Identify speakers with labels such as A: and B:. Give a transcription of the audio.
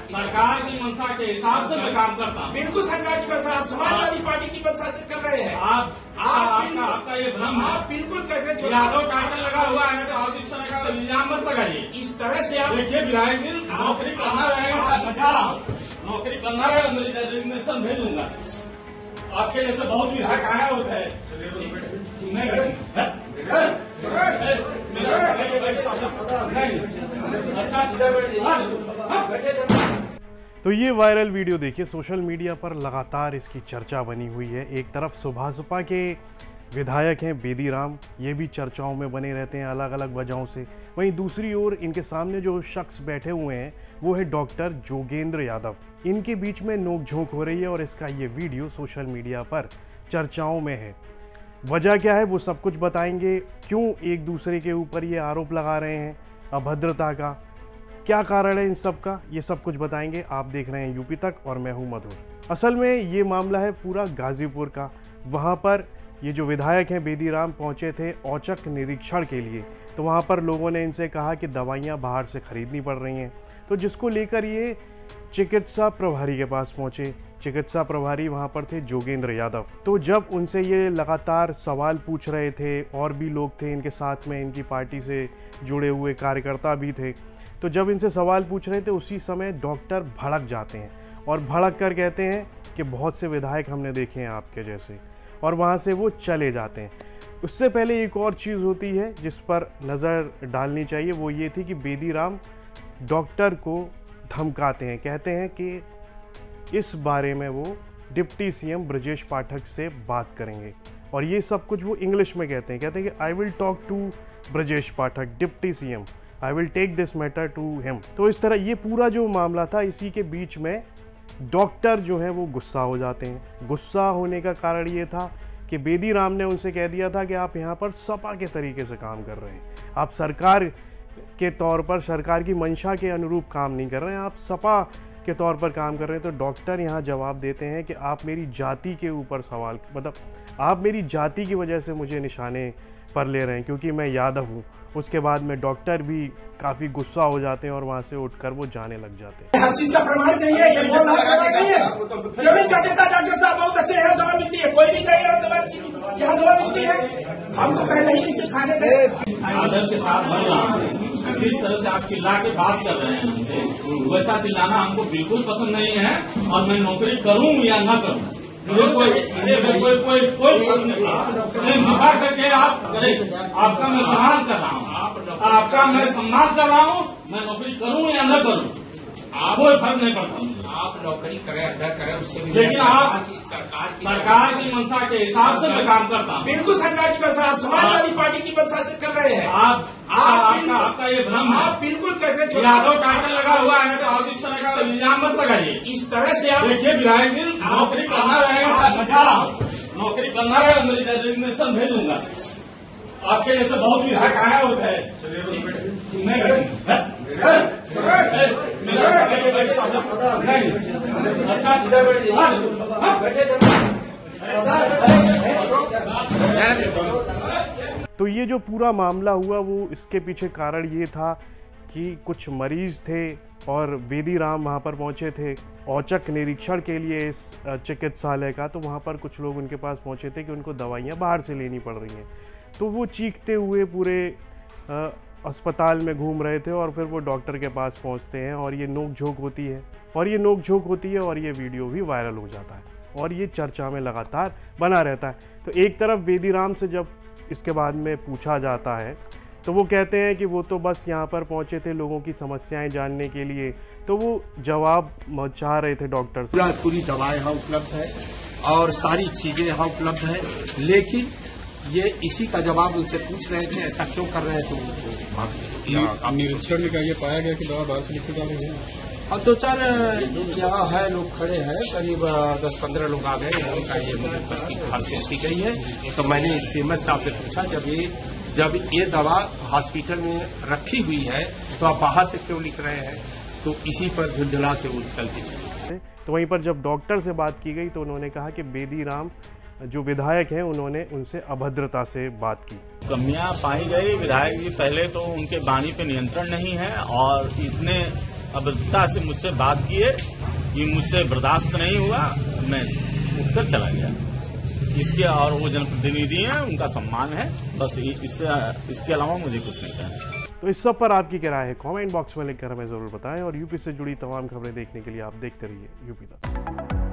A: सरकार की मंशा के हिसाब से मैं काम करता हूँ।
B: बिल्कुल सरकार की मंशा, आप समाजवादी पार्टी की मंशा से कर रहे हैं।
A: आपका ये भ्रम है।
B: आप बिल्कुल कैसे
A: यादव टाइटल लगा हुआ है तो आप इस तरह का इल्जाम मत लगाइए।
B: इस तरह से आप
A: देखिए विधायक जी, नौकरी करना रहेगा, बता रहा हूँ, नौकरी करना रहेगा, मेरी रेजिग्नेशन भेजूंगा। आपके जैसे बहुत विधायक आया होता है।
C: तो ये वायरल वीडियो देखिए, सोशल मीडिया पर लगातार इसकी चर्चा बनी हुई है। एक तरफ सुभासपा के विधायक हैं बेदी राम, ये भी चर्चाओं में बने रहते हैं अलग अलग वजहों से। वहीं दूसरी ओर इनके सामने जो शख्स बैठे हुए हैं वो है डॉक्टर जोगेंद्र यादव। इनके बीच में नोकझोंक हो रही है और इसका ये वीडियो सोशल मीडिया पर चर्चाओं में है। वजह क्या है वो सब कुछ बताएंगे। क्यों एक दूसरे के ऊपर ये आरोप लगा रहे हैं अभद्रता का, क्या कारण है इन सब का, ये सब कुछ बताएंगे। आप देख रहे हैं यूपी तक और मैं हूं मधुर। असल में ये मामला है पूरा गाजीपुर का। वहां पर ये जो विधायक हैं बेदी राम पहुंचे थे औचक निरीक्षण के लिए, तो वहां पर लोगों ने इनसे कहा कि दवाइयां बाहर से खरीदनी पड़ रही हैं, तो जिसको लेकर ये चिकित्सा प्रभारी के पास पहुंचे। चिकित्सा प्रभारी वहां पर थे जोगेंद्र यादव। तो जब उनसे ये लगातार सवाल पूछ रहे थे, और भी लोग थे इनके साथ में, इनकी पार्टी से जुड़े हुए कार्यकर्ता भी थे, तो जब इनसे सवाल पूछ रहे थे उसी समय डॉक्टर भड़क जाते हैं और भड़क कर कहते हैं कि बहुत से विधायक हमने देखे हैं आपके जैसे, और वहाँ से वो चले जाते हैं। उससे पहले एक और चीज़ होती है जिस पर नज़र डालनी चाहिए, वो ये थी कि बेदी राम डॉक्टर को धमकाते हैं, कहते हैं कि इस बारे में वो डिप्टी सीएम ब्रजेश पाठक से बात करेंगे, और ये सब कुछ वो इंग्लिश में कहते हैं कि I will talk to Brajesh Pathak deputy CM, I will take this matter to him. तो इस तरह ये पूरा जो मामला था, इसी के बीच में डॉक्टर जो है वो गुस्सा हो जाते हैं। गुस्सा होने का कारण ये था कि बेदी राम ने उनसे कह दिया था कि आप यहाँ पर सपा के तरीके से काम कर रहे हैं, आप सरकार के तौर पर, सरकार की मंशा के अनुरूप काम नहीं कर रहे हैं, आप सपा के तौर पर काम कर रहे हैं। तो डॉक्टर यहाँ जवाब देते हैं कि आप मेरी जाति के ऊपर सवाल, मतलब आप मेरी जाति की वजह से मुझे निशाने पर ले रहे हैं क्योंकि मैं यादव हूँ। उसके बाद में डॉक्टर भी काफी गुस्सा हो जाते हैं और वहाँ से उठकर वो जाने लग जाते हैं।
B: हर चीज का प्रमाण चाहिए, ये बहुत सारा नहीं है। जो भी कह देता डॉक्टर साहब बहुत अच्छे हैं, दवा मिलती है, कोई भी कहेगा यहाँ दवा मिलती है। हम तो पहले ही किसी खाने गए
A: आदर के साथ बोल रहा हूँ। जिस तरह से आप चिल्ला के बात कर रहे हैं हमसे, वैसा चिल्लाना हमको बिल्कुल पसंद नहीं है, और मैं नौकरी करूँ या न करूँ कोई फर्क नहीं पड़ा। करके आप करें, आपका मैं सम्मान कर रहा हूँ, आपका मैं सम्मान कर रहा हूँ। मैं नौकरी करूँ या न करूँ कोई फर्क नहीं पड़ता।
B: आप नौकरी करें अदा करें, उससे भी
A: लेकिन आप सरकार की मंशा के हिसाब से मैं काम करता हूँ।
B: बिल्कुल सरकार की मंशा, आप समाजवादी पार्टी की मंशा से कर रहे हैं।
A: आपका ये भ्रम है।
B: आप बिल्कुल कैसे
A: यादव टाइटल लगा हुआ है तो आप इस तरह का इल्जाम मत लगाइए।
B: इस तरह से आप
A: देखिए विधायक जी, नौकरी करना रहेगा, बता रहा हूँ, नौकरी करना रहेगा, मेरी रेजिग्नेशन भेजूंगा। आपके जैसे बहुत विधायक आया होता है।
C: तो ये जो पूरा मामला हुआ वो इसके पीछे कारण ये था कि कुछ मरीज थे और बेदी राम वहाँ पर पहुँचे थे औचक निरीक्षण के लिए इस चिकित्सालय का। तो वहाँ पर कुछ लोग उनके पास पहुँचे थे कि उनको दवाइयाँ बाहर से लेनी पड़ रही हैं, तो वो चीखते हुए पूरे अस्पताल में घूम रहे थे और फिर वो डॉक्टर के पास पहुँचते हैं और ये नोक-झोंक होती है और ये वीडियो भी वायरल हो जाता है और ये चर्चा में लगातार बना रहता है। तो एक तरफ बेदी राम से जब इसके बाद में पूछा जाता है तो वो कहते हैं कि वो तो बस यहाँ पर पहुँचे थे लोगों की समस्याएं जानने के लिए, तो वो जवाब चाह रहे थे डॉक्टर से।
D: पूरी दवाएं यहाँ उपलब्ध है और सारी चीजें यहाँ उपलब्ध है, लेकिन ये इसी का जवाब उनसे पूछ रहे थे ऐसा क्यों कर रहे थे। तो
E: निरीक्षण में क्या ये पाया गया कि दवा बाहर से लिखी जा रही है?
D: और दो चार यहाँ है लोग खड़े हैं, करीब 10-15 लोग आ गए, उनका ये बाहर से की गई है। तो मैंने सीएमएस साहब से पूछा जब ये दवा हॉस्पिटल में रखी हुई है तो आप बाहर से क्यों लिख रहे हैं, तो इसी पर झुंझुला के वो निकल के चले।
C: तो वहीं पर जब डॉक्टर से बात की गई तो उन्होंने कहा कि बेदी राम जो विधायक हैं उन्होंने उनसे अभद्रता से बात की।
A: कमियां पाई गई। विधायक जी पहले तो उनके वाणी पे नियंत्रण नहीं है और इतने अभद्रता से मुझसे बात किए, ये मुझसे बर्दाश्त नहीं हुआ, मैं उठकर चला गया। इसके और वो जनप्रतिनिधि हैं, उनका सम्मान है, बस इसके अलावा मुझे कुछ नहीं कहना।
C: तो इस सब पर आपकी क्या राय है, कमेंट बॉक्स में लिखकर हमें जरूर बताएं और यूपी से जुड़ी तमाम खबरें देखने के लिए आप देखते रहिए यूपी तक।